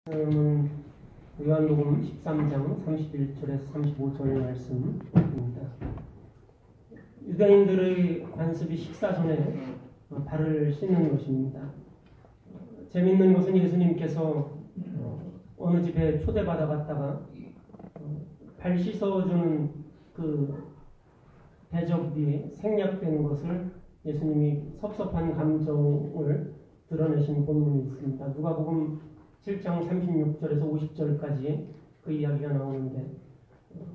요한복음 13장 31절에서 35절 말씀입니다. 유대인들의 관습이 식사 전에 발을 씻는 것입니다. 재밌는 것은 예수님께서 어느 집에 초대받아 갔다가 발 씻어주는 그 대접 위에 생략된 것을 예수님이 섭섭한 감정을 드러내신 본문이 있습니다. 누가복음 7장 36절에서 50절까지 그 이야기가 나오는데,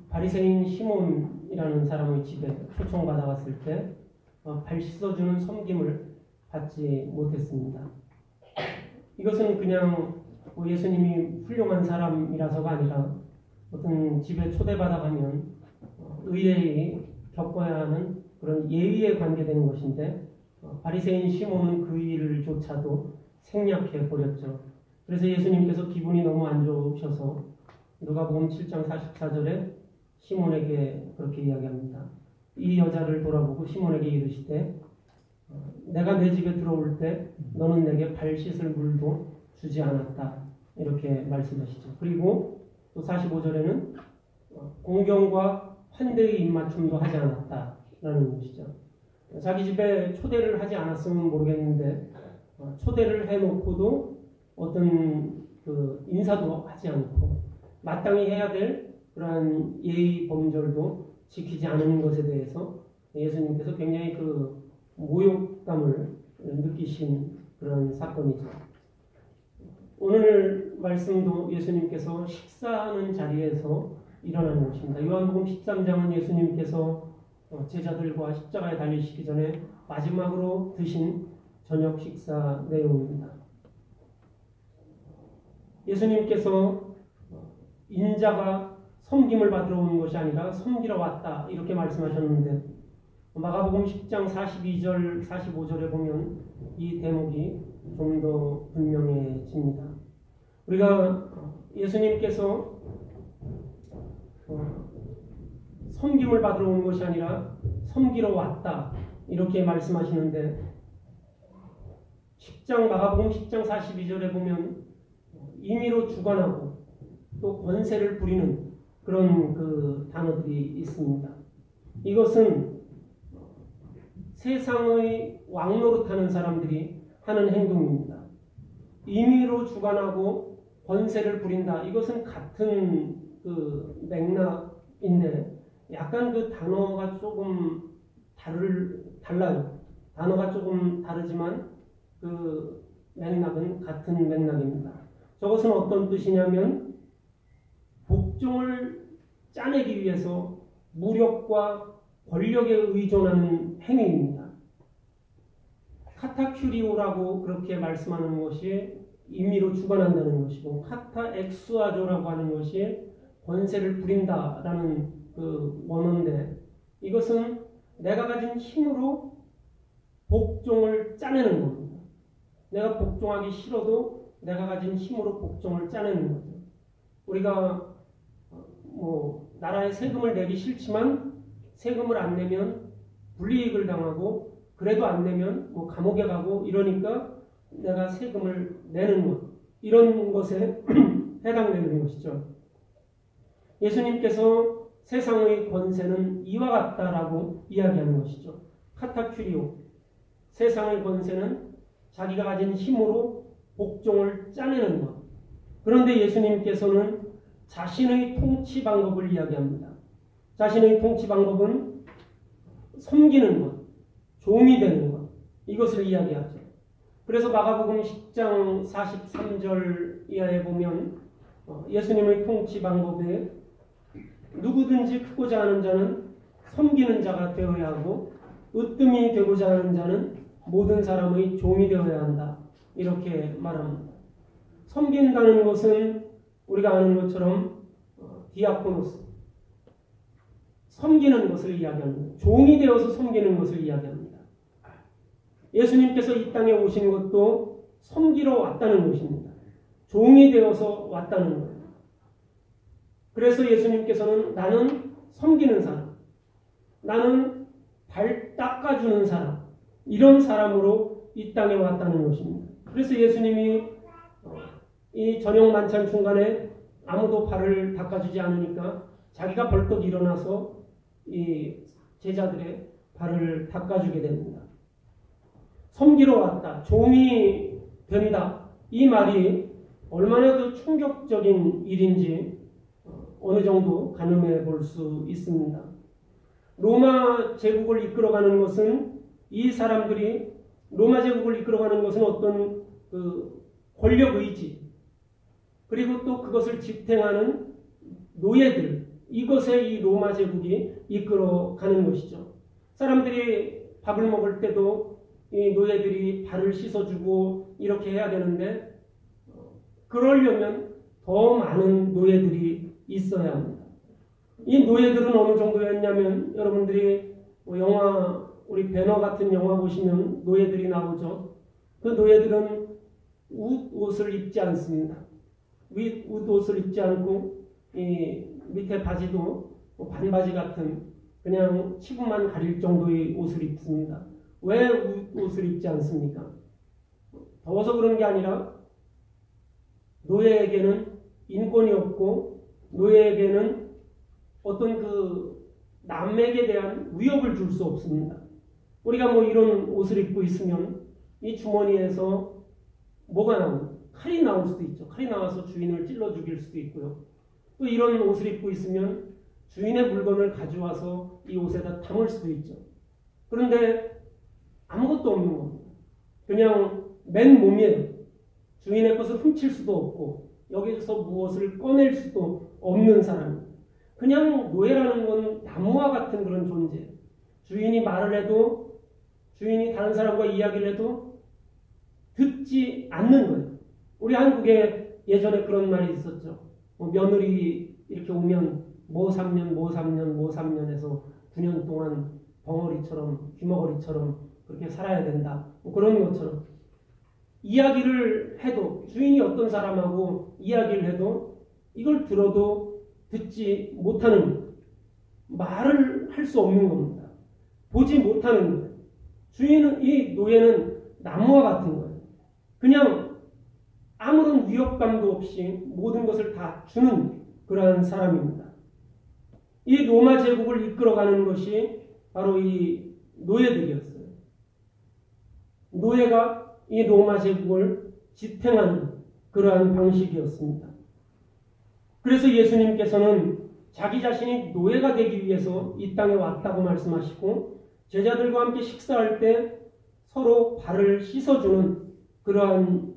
바리새인 시몬이라는 사람의 집에 초청받아 갔을 때 발 씻어주는 섬김을 받지 못했습니다. 이것은 그냥 예수님이 훌륭한 사람이라서가 아니라 어떤 집에 초대받아 가면 의례에 겪어야 하는 그런 예의에 관계된 것인데, 바리새인 시몬은 그 일을 조차도 생략해 버렸죠. 그래서 예수님께서 기분이 너무 안 좋으셔서 누가복음 7장 44절에 시몬에게 그렇게 이야기합니다. 이 여자를 돌아보고 시몬에게 이르시되 내가 내 집에 들어올 때 너는 내게 발 씻을 물도 주지 않았다, 이렇게 말씀하시죠. 그리고 또 45절에는 공경과 환대의 입맞춤도 하지 않았다라는 것이죠. 자기 집에 초대를 하지 않았으면 모르겠는데 초대를 해놓고도 어떤 그 인사도 하지 않고 마땅히 해야 될 그러한 예의 범절도 지키지 않은 것에 대해서 예수님께서 굉장히 그 모욕감을 느끼신 그런 사건이죠. 오늘 말씀도 예수님께서 식사하는 자리에서 일어나는 것입니다. 요한복음 13장은 예수님께서 제자들과 십자가에 달리시기 전에 마지막으로 드신 저녁 식사 내용입니다. 예수님께서 인자가 섬김을 받으러 온 것이 아니라 섬기러 왔다, 이렇게 말씀하셨는데, 마가복음 10장 42절 45절에 보면 이 대목이 좀 더 분명해집니다. 우리가 예수님께서 섬김을 받으러 온 것이 아니라 섬기러 왔다, 이렇게 말씀하시는데, 마가복음 10장 42절에 보면 임의로 주관하고 또 권세를 부리는 그런 그 단어들이 있습니다. 이것은 세상의 왕노릇하는 사람들이 하는 행동입니다. 임의로 주관하고 권세를 부린다, 이것은 같은 그 맥락인데 약간 그 단어가 조금 달라요. 단어가 조금 다르지만 그 맥락은 같은 맥락입니다. 저것은 어떤 뜻이냐면 복종을 짜내기 위해서 무력과 권력에 의존하는 행위입니다. 카타큐리오라고 그렇게 말씀하는 것이 임의로 주관한다는 것이고, 카타 엑수아조라고 하는 것이 권세를 부린다라는 그 원어인데, 이것은 내가 가진 힘으로 복종을 짜내는 겁니다. 내가 복종하기 싫어도 내가 가진 힘으로 복종을 짜내는 거죠. 우리가 나라에 세금을 내기 싫지만 세금을 안 내면 불이익을 당하고, 그래도 안 내면 감옥에 가고 이러니까 내가 세금을 내는 것, 이런 것에 해당되는 것이죠. 예수님께서 세상의 권세는 이와 같다라고 이야기하는 것이죠. 카타큐리오, 세상의 권세는 자기가 가진 힘으로 복종을 짜내는 것. 그런데 예수님께서는 자신의 통치 방법을 이야기합니다. 자신의 통치 방법은 섬기는 것, 종이 되는 것, 이것을 이야기하죠. 그래서 마가복음 10장 43절 이하에 보면 예수님의 통치 방법에 누구든지 크고자 하는 자는 섬기는 자가 되어야 하고, 으뜸이 되고자 하는 자는 모든 사람의 종이 되어야 한다, 이렇게 말합니다. 섬긴다는 것은 우리가 아는 것처럼 디아코노스, 섬기는 것을 이야기합니다. 종이 되어서 섬기는 것을 이야기합니다. 예수님께서 이 땅에 오신 것도 섬기러 왔다는 것입니다. 종이 되어서 왔다는 거예요. 그래서 예수님께서는 나는 섬기는 사람, 나는 발 닦아주는 사람, 이런 사람으로 이 땅에 왔다는 것입니다. 그래서 예수님이 이 저녁 만찬 중간에 아무도 발을 닦아주지 않으니까 자기가 벌떡 일어나서 이 제자들의 발을 닦아주게 됩니다. 섬기러 왔다, 종이 된다, 이 말이 얼마나 그 충격적인 일인지 어느 정도 가늠해 볼 수 있습니다. 로마 제국을 이끌어가는 것은 이 사람들이 로마 제국을 이끌어가는 것은 어떤 그 권력 의지, 그리고 또 그것을 지탱하는 노예들, 이것에 이 로마 제국이 이끌어가는 것이죠. 사람들이 밥을 먹을 때도 이 노예들이 발을 씻어주고 이렇게 해야 되는데, 그러려면 더 많은 노예들이 있어야 합니다. 이 노예들은 어느 정도였냐면, 여러분들이 영화, 우리 배너 같은 영화 보시면 노예들이 나오죠. 그 노예들은 옷을 입지 않습니다. 옷을 입지 않고 이 밑에 바지도 반바지 같은 그냥 치부만 가릴 정도의 옷을 입습니다. 왜 옷을 입지 않습니까? 더워서 그런 게 아니라 노예에게는 인권이 없고 노예에게는 어떤 그 남에게 대한 위협을 줄 수 없습니다. 우리가 뭐 이런 옷을 입고 있으면 이 주머니에서 뭐가 나옵니까? 칼이 나올 수도 있죠. 칼이 나와서 주인을 찔러 죽일 수도 있고요. 또 이런 옷을 입고 있으면 주인의 물건을 가져와서 이 옷에다 담을 수도 있죠. 그런데 아무것도 없는 겁니다. 그냥 맨몸이에요. 주인의 것을 훔칠 수도 없고 여기서 무엇을 꺼낼 수도 없는 사람입니다. 그냥 노예라는 건 나무와 같은 그런 존재. 주인이 말을 해도, 주인이 다른 사람과 이야기를 해도 듣지 않는 거예요. 우리 한국에 예전에 그런 말이 있었죠. 며느리 이렇게 오면 뭐 3년 해서 9년 동안 벙어리처럼 귀머거리처럼 그렇게 살아야 된다. 그런 것처럼 이야기를 해도, 주인이 어떤 사람하고 이야기를 해도 이걸 들어도 듣지 못하는, 말을 할 수 없는 겁니다. 보지 못하는 거예요. 주인은, 이 노예는 나무와 같은 거예요. 그냥 아무런 위협감도 없이 모든 것을 다 주는 그러한 사람입니다. 이 로마 제국을 이끌어가는 것이 바로 이 노예들이었어요. 노예가 이 로마 제국을 지탱하는 그러한 방식이었습니다. 그래서 예수님께서는 자기 자신이 노예가 되기 위해서 이 땅에 왔다고 말씀하시고, 제자들과 함께 식사할 때 서로 발을 씻어주는 그러한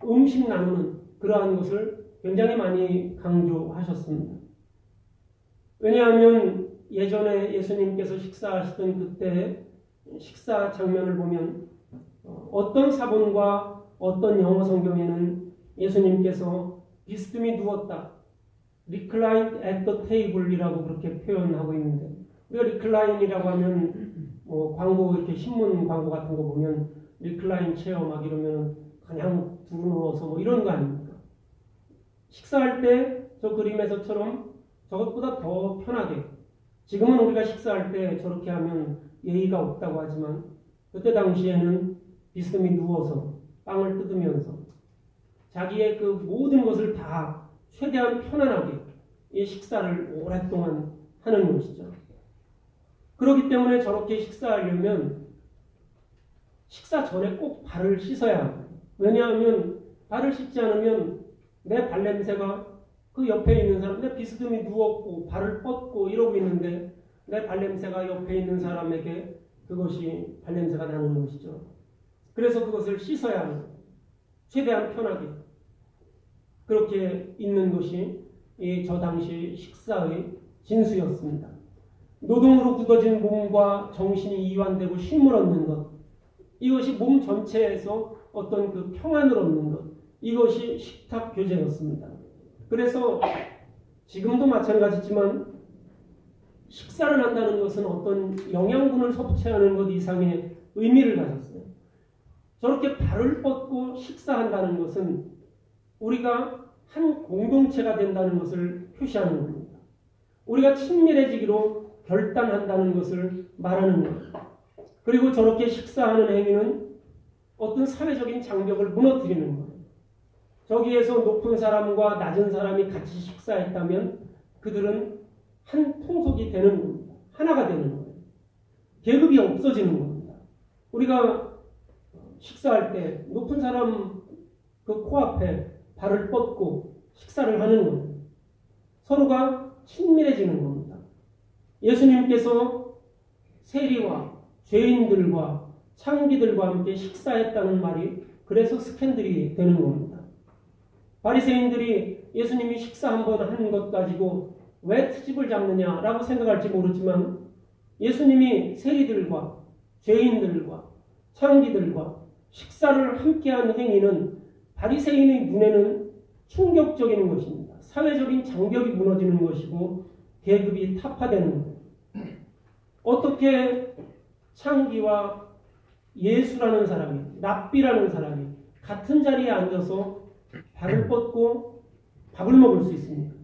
음식 나누는 그러한 것을 굉장히 많이 강조하셨습니다. 왜냐하면 예전에 예수님께서 식사하시던 그때 식사 장면을 보면 어떤 사본과 어떤 영어 성경에는 예수님께서 비스듬히 누웠다, reclined at the table이라고 그렇게 표현하고 있는데, 우리가 recline이라고 하면 광고, 이렇게 신문 광고 같은 거 보면 recline 체어 막 이러면 그냥 누워서 뭐 이런 거 아닙니까? 식사할 때 저 그림에서처럼 저것보다 더 편하게, 지금은 우리가 식사할 때 저렇게 하면 예의가 없다고 하지만 그때 당시에는 비스듬히 누워서 빵을 뜯으면서 자기의 그 모든 것을 다 최대한 편안하게 이 식사를 오랫동안 하는 것이죠. 그렇기 때문에 저렇게 식사하려면 식사 전에 꼭 발을 씻어야 합니다. 왜냐하면 발을 씻지 않으면 내 발냄새가 그 옆에 있는 사람, 내 비스듬히 누웠고 발을 뻗고 이러고 있는데 내 발냄새가 옆에 있는 사람에게 그것이 발냄새가 나는 것이죠. 그래서 그것을 씻어야 합니다. 최대한 편하게. 그렇게 있는 것이 저 당시 식사의 진수였습니다. 노동으로 굳어진 몸과 정신이 이완되고 쉼을 얻는 것, 이것이 몸 전체에서 어떤 그 평안을 얻는 것, 이것이 식탁 교제였습니다. 그래서 지금도 마찬가지지만 식사를 한다는 것은 어떤 영양분을 섭취하는 것 이상의 의미를 가졌어요. 저렇게 발을 뻗고 식사한다는 것은 우리가 한 공동체가 된다는 것을 표시하는 겁니다. 우리가 친밀해지기로 결단한다는 것을 말하는 거예요. 그리고 저렇게 식사하는 행위는 어떤 사회적인 장벽을 무너뜨리는 거예요. 저기에서 높은 사람과 낮은 사람이 같이 식사했다면 그들은 한 통속이 되는 겁니다. 하나가 되는 거예요. 계급이 없어지는 겁니다. 우리가 식사할 때 높은 사람 그 코앞에 발을 뻗고 식사를 하는 거예요. 서로가 친밀해지는 겁니다. 예수님께서 세리와 죄인들과 창기들과 함께 식사했다는 말이 그래서 스캔들이 되는 겁니다. 바리새인들이 예수님이 식사 한 번 한 것 가지고 왜 트집을 잡느냐라고 생각할지 모르지만 예수님이 세리들과 죄인들과 창기들과 식사를 함께한 행위는 바리새인의 눈에는 충격적인 것입니다. 사회적인 장벽이 무너지는 것이고 계급이 타파되는 거예요. 어떻게 창기와 예수라는 사람이, 랍비라는 사람이 같은 자리에 앉아서 발을 뻗고 밥을 먹을 수 있습니까?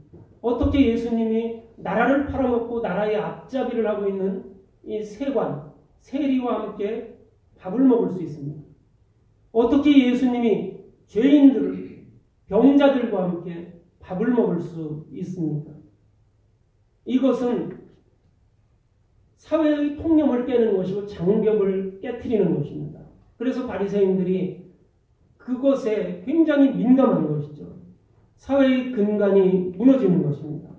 어떻게 예수님이 나라를 팔아먹고 나라의 앞잡이를 하고 있는 이 세관, 세리와 함께 밥을 먹을 수 있습니까? 어떻게 예수님이 죄인들, 병자들과 함께 밥을 먹을 수 있습니까? 이것은 사회의 통념을 깨는 것이고 장벽을 깨트리는 것입니다. 그래서 바리새인들이 그것에 굉장히 민감한 것이죠. 사회의 근간이 무너지는 것입니다.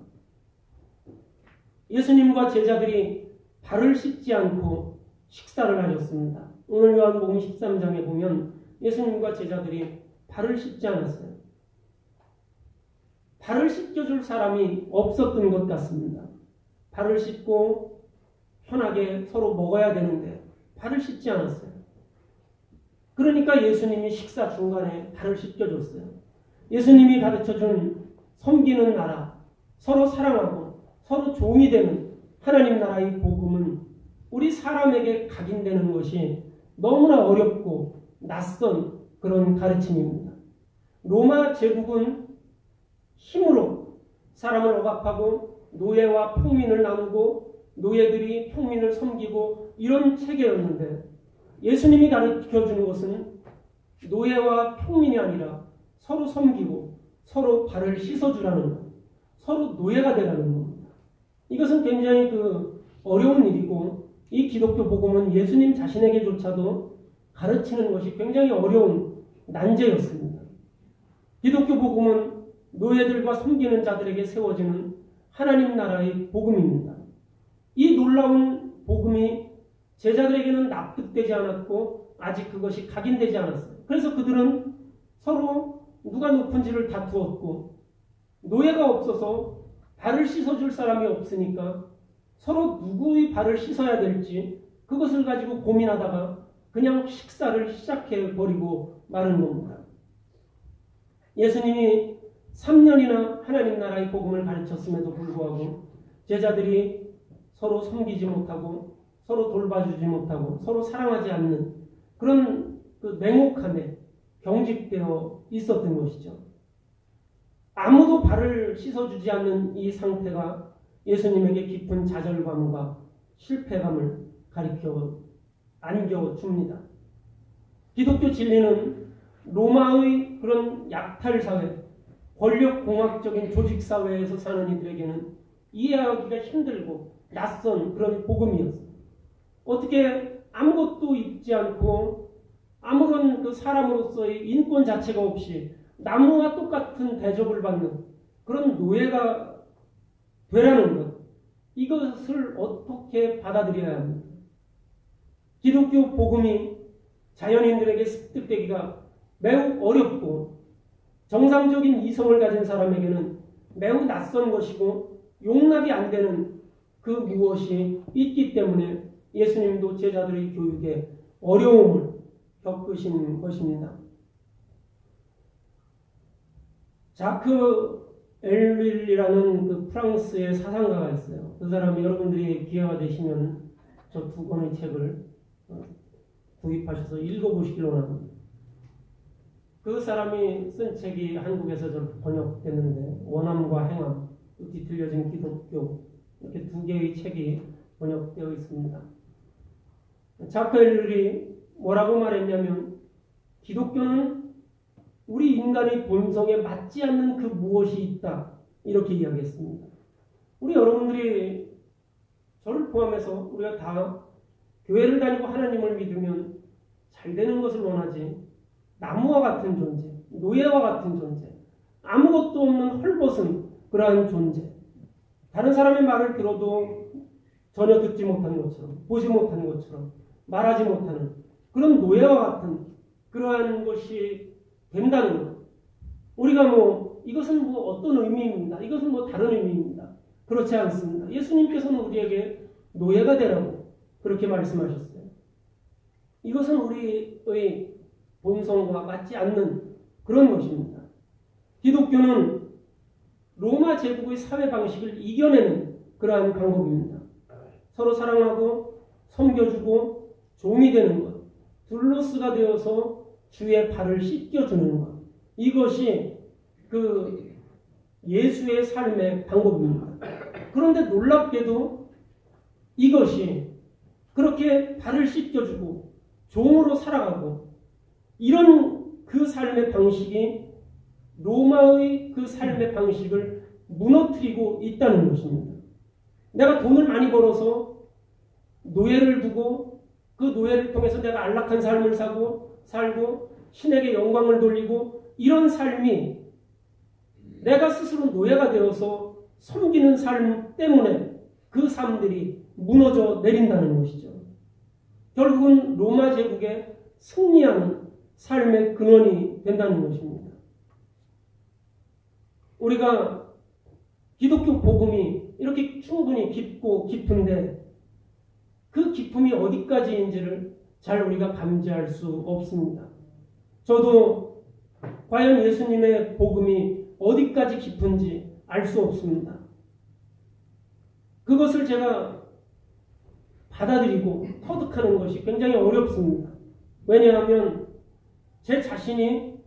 예수님과 제자들이 발을 씻지 않고 식사를 하셨습니다. 오늘 요한복음 13장에 보면 예수님과 제자들이 발을 씻지 않았어요. 발을 씻겨줄 사람이 없었던 것 같습니다. 발을 씻고 편하게 서로 먹어야 되는데 발을 씻지 않았어요. 그러니까 예수님이 식사 중간에 발을 씻겨줬어요. 예수님이 가르쳐준 섬기는 나라, 서로 사랑하고 서로 종이 되는 하나님 나라의 복음은 우리 사람에게 각인되는 것이 너무나 어렵고 낯선 그런 가르침입니다. 로마 제국은 힘으로 사람을 억압하고 노예와 평민을 나누고 노예들이 평민을 섬기고 이런 체계였는데 예수님이 가르쳐주는 것은 노예와 평민이 아니라 서로 섬기고 서로 발을 씻어주라는 것, 서로 노예가 되라는 겁니다. 이것은 굉장히 어려운 일이고 이 기독교 복음은 예수님 자신에게조차도 가르치는 것이 굉장히 어려운 난제였습니다. 기독교 복음은 노예들과 섬기는 자들에게 세워지는 하나님 나라의 복음입니다. 이 놀라운 복음이 제자들에게는 납득되지 않았고 아직 그것이 각인되지 않았어요. 그래서 그들은 서로 누가 높은지를 다투었고 노예가 없어서 발을 씻어줄 사람이 없으니까 서로 누구의 발을 씻어야 될지 그것을 가지고 고민하다가 그냥 식사를 시작해버리고 마는 겁니다. 예수님이 3년이나 하나님 나라의 복음을 가르쳤음에도 불구하고 제자들이 서로 섬기지 못하고 서로 돌봐주지 못하고 서로 사랑하지 않는 그런 냉혹함에 경직되어 있었던 것이죠. 아무도 발을 씻어주지 않는 이 상태가 예수님에게 깊은 좌절감과 실패감을 안겨줍니다. 기독교 진리는 로마의 그런 약탈사회, 권력공학적인 조직사회에서 사는 이들에게는 이해하기가 힘들고 낯선 그런 복음이었어요. 어떻게 아무것도 있지 않고 아무런 사람으로서의 인권 자체가 없이 나무와 똑같은 대접을 받는 그런 노예가 되라는 것, 이것을 어떻게 받아들여야 합니까? 기독교 복음이 자연인들에게 습득되기가 매우 어렵고 정상적인 이성을 가진 사람에게는 매우 낯선 것이고 용납이 안 되는 그 무엇이 있기 때문에 예수님도 제자들의 교육에 어려움을 겪으신 것입니다. 자크 엘윌이라는 프랑스의 사상가가 있어요. 그 사람이 여러분들이 기회가 되시면 저 두 권의 책을 구입하셔서 읽어보시기로 합니다. 그 사람이 쓴 책이 한국에서 번역됐는데 원함과 행함, 뒤틀려진 기독교 이렇게 두 개의 책이 번역되어 있습니다. 자크 엘윌이 뭐라고 말했냐면 기독교는 우리 인간의 본성에 맞지 않는 그 무엇이 있다. 이렇게 이야기했습니다. 우리 여러분들이 저를 포함해서 우리가 다 교회를 다니고 하나님을 믿으면 잘 되는 것을 원하지 나무와 같은 존재, 노예와 같은 존재, 아무것도 없는 헐벗은 그러한 존재, 다른 사람의 말을 들어도 전혀 듣지 못하는 것처럼, 보지 못하는 것처럼, 말하지 못하는 그런 노예와 같은 그러한 것이 된다는 것. 우리가 이것은 어떤 의미입니다. 이것은 다른 의미입니다. 그렇지 않습니다. 예수님께서는 우리에게 노예가 되라고 그렇게 말씀하셨어요. 이것은 우리의 본성과 맞지 않는 그런 것입니다. 기독교는 로마 제국의 사회 방식을 이겨내는 그러한 방법입니다. 서로 사랑하고 섬겨주고 종이 되는 것, 둘로스가 되어서 주의 발을 씻겨주는 것, 이것이 그 예수의 삶의 방법입니다. 그런데 놀랍게도 이것이 그렇게 발을 씻겨주고 종으로 살아가고 이런 그 삶의 방식이 로마의 그 삶의 방식을 무너뜨리고 있다는 것입니다. 내가 돈을 많이 벌어서 노예를 두고 그 노예를 통해서 내가 안락한 삶을 살고 신에게 영광을 돌리고 이런 삶이 내가 스스로 노예가 되어서 섬기는 삶 때문에 그 삶들이 무너져 내린다는 것이죠. 결국은 로마 제국에 승리하는 삶의 근원이 된다는 것입니다. 우리가 기독교 복음이 이렇게 충분히 깊고 깊은데 그 깊음이 어디까지인지를 잘 우리가 감지할 수 없습니다. 저도 과연 예수님의 복음이 어디까지 깊은지 알 수 없습니다. 그것을 제가 받아들이고 터득하는 것이 굉장히 어렵습니다. 왜냐하면 제 자신이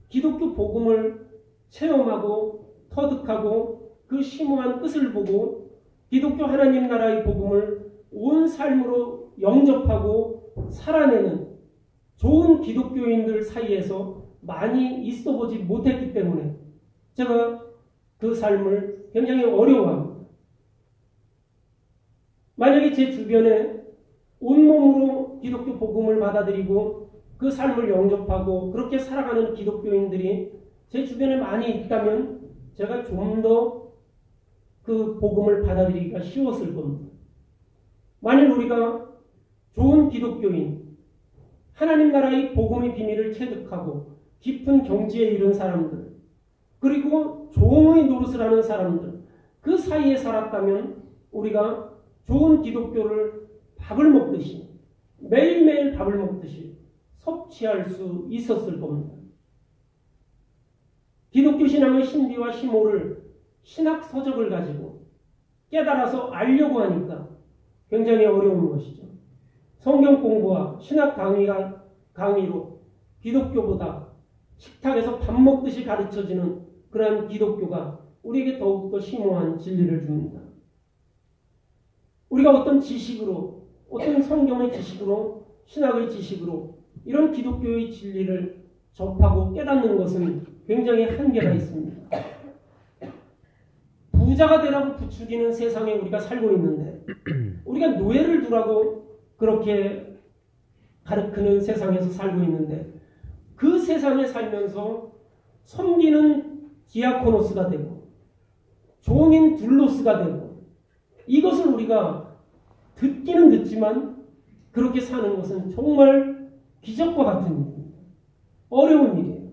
기독교 복음을 체험하고 터득하고 그 심오한 뜻을 보고 기독교 하나님 나라의 복음을 온 삶으로 영접하고 살아내는 좋은 기독교인들 사이에서 많이 있어보지 못했기 때문에 제가 그 삶을 굉장히 어려워합니다. 만약에 제 주변에 온몸으로 기독교 복음을 받아들이고 그 삶을 영접하고 그렇게 살아가는 기독교인들이 제 주변에 많이 있다면 제가 좀 더 그 복음을 받아들이기가 쉬웠을 겁니다. 만일 우리가 좋은 기독교인, 하나님 나라의 복음의 비밀을 체득하고 깊은 경지에 이른 사람들, 그리고 종의 노릇을 하는 사람들, 그 사이에 살았다면 우리가 좋은 기독교를 밥을 먹듯이 매일매일 밥을 먹듯이 섭취할 수 있었을 겁니다. 기독교 신앙의 신비와 심오를 신학 서적을 가지고 깨달아서 알려고 하니까 굉장히 어려운 것이죠. 성경 공부와 신학 강의로 기독교보다 식탁에서 밥 먹듯이 가르쳐지는 그러한 기독교가 우리에게 더욱더 심오한 진리를 줍니다. 우리가 어떤 지식으로, 어떤 성경의 지식으로, 신학의 지식으로 이런 기독교의 진리를 접하고 깨닫는 것은 굉장히 한계가 있습니다. 부자가 되라고 부추기는 세상에 우리가 살고 있는데 우리가 노예를 두라고 그렇게 가르치는 세상에서 살고 있는데 그 세상에 살면서 섬기는 디아코노스가 되고 종인 둘로스가 되고 이것을 우리가 듣기는 듣지만 그렇게 사는 것은 정말 기적과 같은 일입니다. 어려운 일이에요.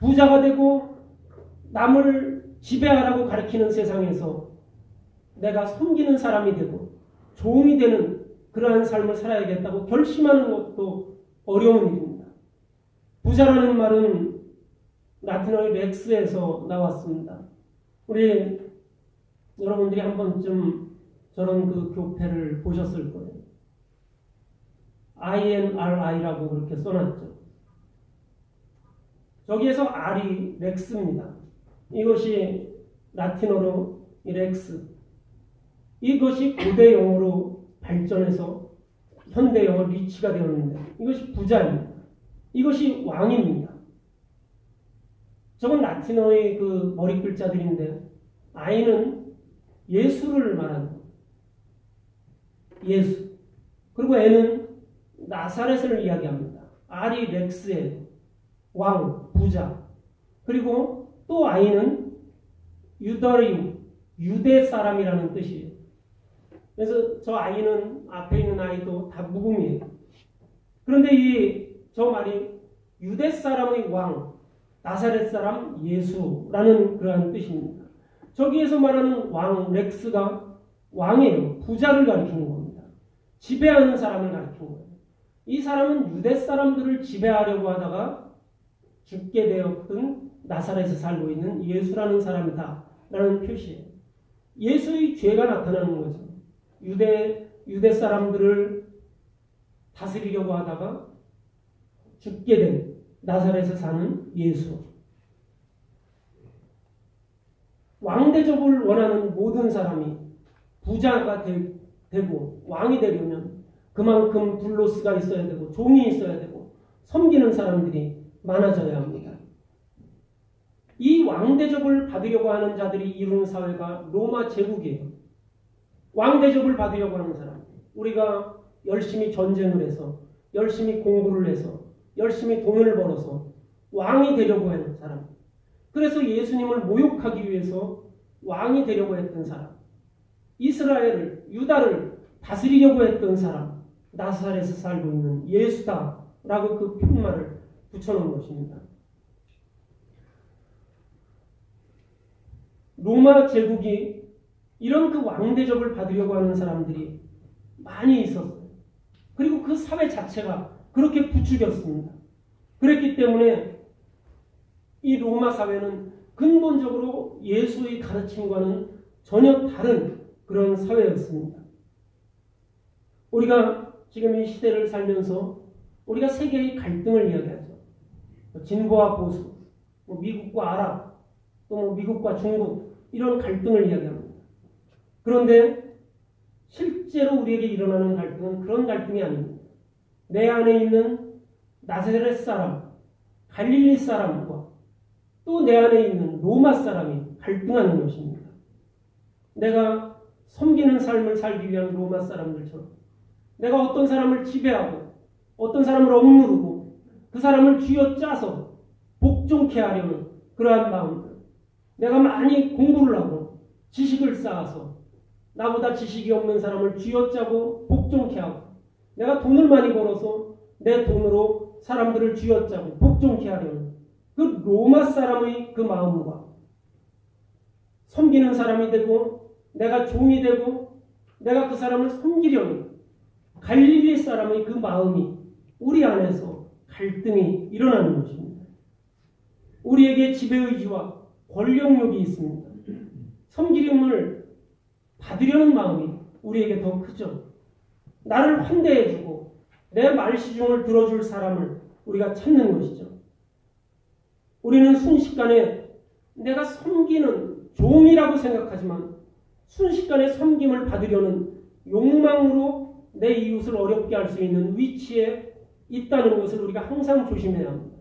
부자가 되고 남을 지배하라고 가르치는 세상에서 내가 섬기는 사람이 되고 종이 되는 그러한 삶을 살아야겠다고 결심하는 것도 어려운 일입니다. 부자라는 말은 라틴어의 렉스에서 나왔습니다. 우리 여러분들이 한 번쯤 저런 그 교패를 보셨을 거예요. INRI라고 그렇게 써놨죠. 저기에서 R이 렉스입니다. 이것이 라틴어로 렉스. 이것이 고대 영어로 발전해서 현대 영어 리치가 되었는데 이것이 부자입니다. 이것이 왕입니다. 저건 라틴어의 그 머리 글자들인데 I는 예수를 말하는 거예요. 예수. 그리고 N은 나사렛을 이야기합니다. R이 렉스예요. 왕, 부자. 그리고 또 I는 유다리움, 유대 사람이라는 뜻이에요. 그래서 저 I는 앞에 있는 I도 다 묵음이에요. 그런데 저 말이 유대 사람의 왕, 나사렛 사람 예수라는 그러한 뜻입니다. 저기에서 말하는 왕, 렉스가 왕이에요. 부자를 가리키는 겁니다. 지배하는 사람을 가리키는 거예요. 이 사람은 유대 사람들을 지배하려고 하다가 죽게 되었던 나사렛에 살고 있는 예수라는 사람이다 라는 표시예요. 예수의 죄가 나타나는 거죠. 유대 사람들을 다스리려고 하다가 죽게 된 나사렛에 사는 예수. 왕대접을 원하는 모든 사람이 부자가 되고 왕이 되려면 그만큼 둘로스가 있어야 되고 종이 있어야 되고 섬기는 사람들이 많아져야 합니다. 이 왕대접을 받으려고 하는 자들이 이루는 사회가 로마 제국이에요. 왕대접을 받으려고 하는 사람. 우리가 열심히 전쟁을 해서 열심히 공부를 해서 열심히 돈을 벌어서 왕이 되려고 하는 사람. 그래서 예수님을 모욕하기 위해서 왕이 되려고 했던 사람. 이스라엘을, 유다를 다스리려고 했던 사람. 나사렛에서 살고 있는 예수다라고 그 편말을 붙여놓은 것입니다. 로마 제국이 이런 그 왕대접을 받으려고 하는 사람들이 많이 있었어요. 그리고 그 사회 자체가 그렇게 부추겼습니다. 그랬기 때문에 이 로마 사회는 근본적으로 예수의 가르침과는 전혀 다른 그런 사회였습니다. 우리가 지금 이 시대를 살면서 우리가 세계의 갈등을 이야기하죠. 진보와 보수, 미국과 아랍, 또 미국과 중국 이런 갈등을 이야기합니다. 그런데 실제로 우리에게 일어나는 갈등은 그런 갈등이 아닙니다. 내 안에 있는 나사렛 사람, 갈릴리 사람과 또 내 안에 있는 로마 사람이 갈등하는 것입니다. 내가 섬기는 삶을 살기 위한 로마 사람들처럼 내가 어떤 사람을 지배하고 어떤 사람을 억누르고 그 사람을 쥐어짜서 복종케 하려는 그러한 마음들, 내가 많이 공부를 하고 지식을 쌓아서 나보다 지식이 없는 사람을 쥐어짜고 복종케 하고 내가 돈을 많이 벌어서 내 돈으로 사람들을 쥐어짜고 복종케 하려는 그 로마 사람의 그 마음과 섬기는 사람이 되고 내가 종이 되고 내가 그 사람을 섬기려는 갈릴리 사람의 그 마음이 우리 안에서 갈등이 일어나는 것입니다. 우리에게 지배의지와 권력욕이 있습니다. 섬기림을 받으려는 마음이 우리에게 더 크죠. 나를 환대해주고 내 말시중을 들어줄 사람을 우리가 찾는 것이죠. 우리는 순식간에 내가 섬기는 종이라고 생각하지만 순식간에 섬김을 받으려는 욕망으로 내 이웃을 어렵게 할 수 있는 위치에 있다는 것을 우리가 항상 조심해야 합니다.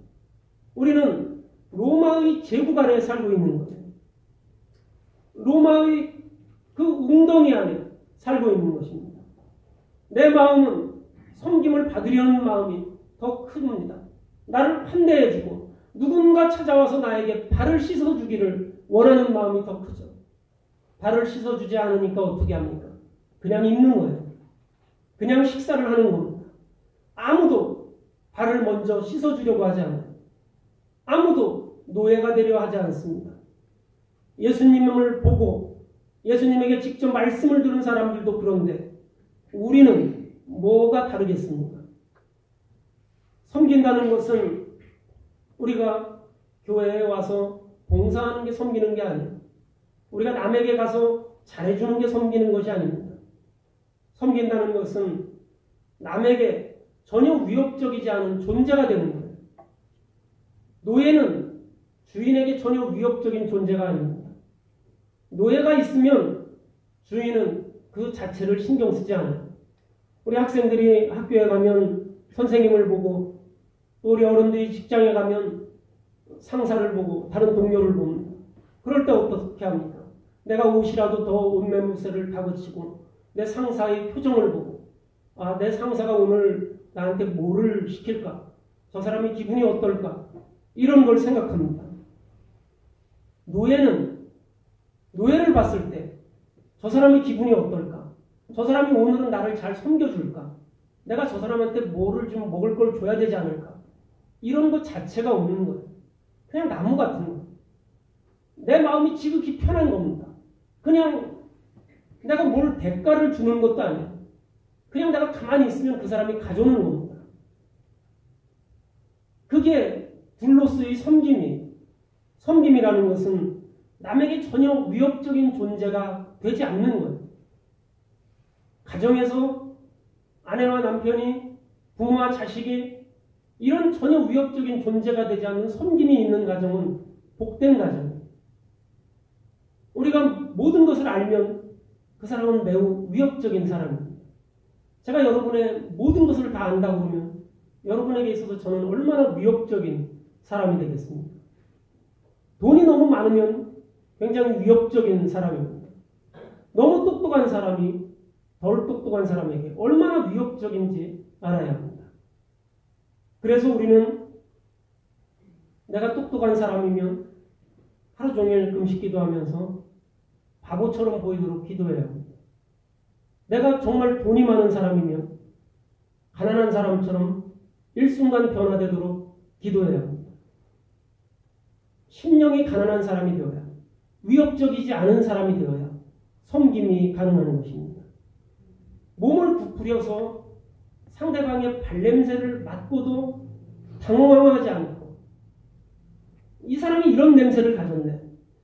우리는 로마의 제국 아래에 살고 있는 거예요. 로마의 그 웅덩이 안에 살고 있는 것입니다. 내 마음은 섬김을 받으려는 마음이 더 큽니다. 나를 환대해주고 누군가 찾아와서 나에게 발을 씻어주기를 원하는 마음이 더 크죠. 발을 씻어주지 않으니까 어떻게 합니까? 그냥 있는 거예요. 그냥 식사를 하는 겁니다. 아무도 발을 먼저 씻어주려고 하지 않아요. 아무도 노예가 되려 하지 않습니다. 예수님을 보고 예수님에게 직접 말씀을 들은 사람들도 그런데 우리는 뭐가 다르겠습니까? 섬긴다는 것은 우리가 교회에 와서 봉사하는 게 섬기는 게 아니에요. 우리가 남에게 가서 잘해주는 게 섬기는 것이 아닙니다. 섬긴다는 것은 남에게 전혀 위협적이지 않은 존재가 되는 거예요. 노예는 주인에게 전혀 위협적인 존재가 아닙니다. 노예가 있으면 주인은 그 자체를 신경 쓰지 않아요. 우리 학생들이 학교에 가면 선생님을 보고 또 우리 어른들이 직장에 가면 상사를 보고 다른 동료를 봅니다. 그럴 때 어떻게 합니까? 내가 옷이라도 더 옷매무새를 다그치고 내 상사의 표정을 보고 내 상사가 오늘 나한테 뭐를 시킬까? 저 사람이 기분이 어떨까? 이런 걸 생각합니다. 노예를 봤을 때 저 사람의 기분이 어떨까? 저 사람이 오늘은 나를 잘 섬겨줄까? 내가 저 사람한테 뭐를 좀 먹을 걸 줘야 되지 않을까? 이런 것 자체가 없는 거예요. 그냥 나무 같은 거예요. 내 마음이 지극히 편한 겁니다. 그냥 내가 뭘 대가를 주는 것도 아니에요. 그냥 내가 가만히 있으면 그 사람이 가져오는 겁니다. 그게 둘로스의 섬김이에요. 섬김이라는 것은 남에게 전혀 위협적인 존재가 되지 않는 거예요. 가정에서 아내와 남편이, 부모와 자식이 이런 전혀 위협적인 존재가 되지 않는 섬김이 있는 가정은 복된 가정이에요. 우리가 모든 것을 알면 그 사람은 매우 위협적인 사람입니다. 제가 여러분의 모든 것을 다 안다고 그러면 여러분에게 있어서 저는 얼마나 위협적인 사람이 되겠습니까? 돈이 너무 많으면 굉장히 위협적인 사람입니다. 너무 똑똑한 사람이 덜 똑똑한 사람에게 얼마나 위협적인지 알아야 합니다. 그래서 우리는 내가 똑똑한 사람이면 하루 종일 금식 기도하면서 바보처럼 보이도록 기도해야 합니다. 내가 정말 돈이 많은 사람이면 가난한 사람처럼 일순간 변화되도록 기도해야 합니다. 심령이 가난한 사람이 되어야 합니다. 위협적이지 않은 사람이 되어야 섬김이 가능한 것입니다. 몸을 부풀려서 상대방의 발냄새를 맡고도 당황하지 않고 이 사람이 이런 냄새를 가졌네.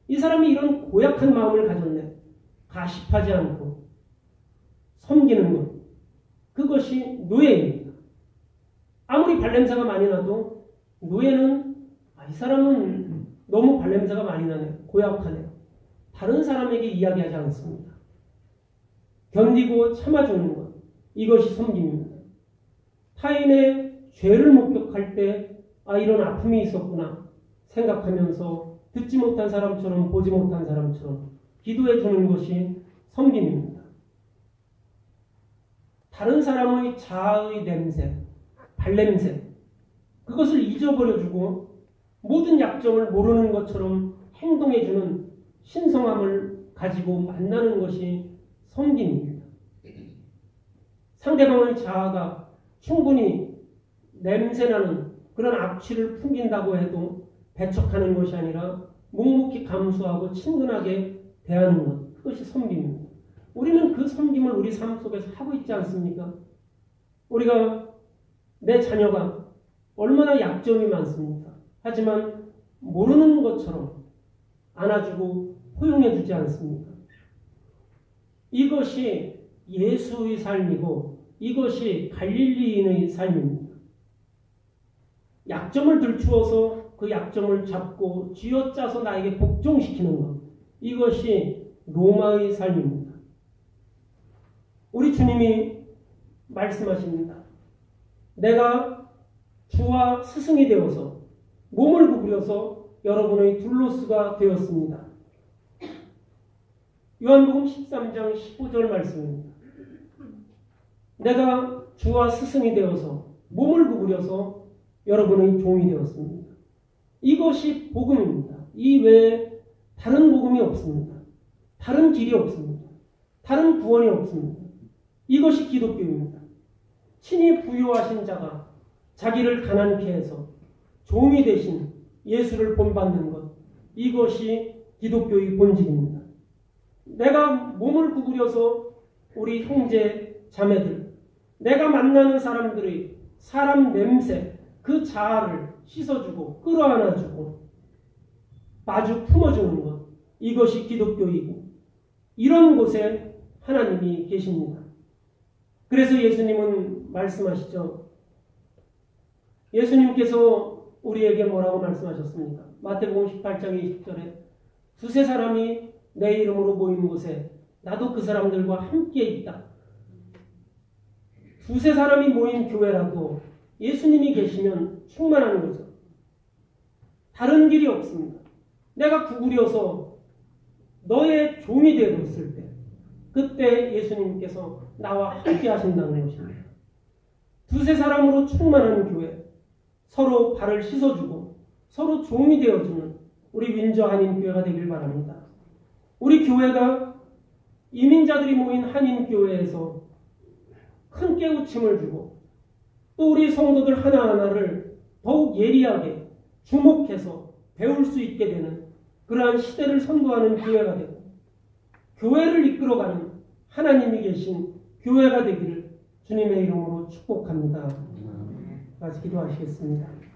이 사람이 이런 고약한 마음을 가졌네. 가십하지 않고 섬기는 것. 그것이 노예입니다. 아무리 발냄새가 많이 나도 노예는 이 사람은 너무 발냄새가 많이 나네. 고약하네. 다른 사람에게 이야기하지 않습니다. 견디고 참아주는 것. 이것이 섬김입니다. 타인의 죄를 목격할 때 이런 아픔이 있었구나 생각하면서 듣지 못한 사람처럼 보지 못한 사람처럼 기도해 주는 것이 섬김입니다. 다른 사람의 자아의 냄새, 발냄새 그것을 잊어버려주고 모든 약점을 모르는 것처럼 행동해주는 신성함을 가지고 만나는 것이 섬김입니다. 상대방의 자아가 충분히 냄새나는 그런 악취를 풍긴다고 해도 배척하는 것이 아니라 묵묵히 감수하고 친근하게 대하는 것. 그것이 섬김입니다. 우리는 그 섬김을 우리 삶 속에서 하고 있지 않습니까? 우리가 내 자녀가 얼마나 약점이 많습니까? 하지만 모르는 것처럼 안아주고 포용해주지 않습니까? 이것이 예수의 삶이고 이것이 갈릴리인의 삶입니다. 약점을 들추어서 그 약점을 잡고 쥐어짜서 나에게 복종시키는 것. 이것이 로마의 삶입니다. 우리 주님이 말씀하십니다. 내가 주와 스승이 되어서 몸을 구부려서 여러분의 둘로스가 되었습니다. 요한복음 13장 15절 말씀입니다. 내가 주와 스승이 되어서 몸을 구부려서 여러분의 종이 되었습니다. 이것이 복음입니다. 이 외에 다른 복음이 없습니다. 다른 길이 없습니다. 다른 구원이 없습니다. 이것이 기독교입니다. 친히 부유하신 자가 자기를 가난케 해서 종이 되신 예수를 본받는 것. 이것이 기독교의 본질입니다. 내가 몸을 구부려서 우리 형제 자매들, 내가 만나는 사람들의 사람 냄새, 그 자아를 씻어주고 끌어안아주고 마주 품어주는 것. 이것이 기독교이고 이런 곳에 하나님이 계십니다. 그래서 예수님은 말씀하시죠. 예수님께서 우리에게 뭐라고 말씀하셨습니까? 마태복음 18장 20절에 두세 사람이 내 이름으로 모인 곳에 나도 그 사람들과 함께 있다. 두세 사람이 모인 교회라도 예수님이 계시면 충만한 거죠. 다른 길이 없습니다. 내가 구부려서 너의 종이 되었을 때 그때 예수님께서 나와 함께 하신다는 것입니다. 두세 사람으로 충만한 교회, 서로 발을 씻어주고 서로 종이 되어주는 우리 윈저 한인교회가 되길 바랍니다. 우리 교회가 이민자들이 모인 한인교회에서 큰 깨우침을 주고 또 우리 성도들 하나하나를 더욱 예리하게 주목해서 배울 수 있게 되는 그러한 시대를 선도하는 교회가 되고 교회를 이끌어가는 하나님이 계신 교회가 되기를 주님의 이름으로 축복합니다. 같이 기도하시겠습니다.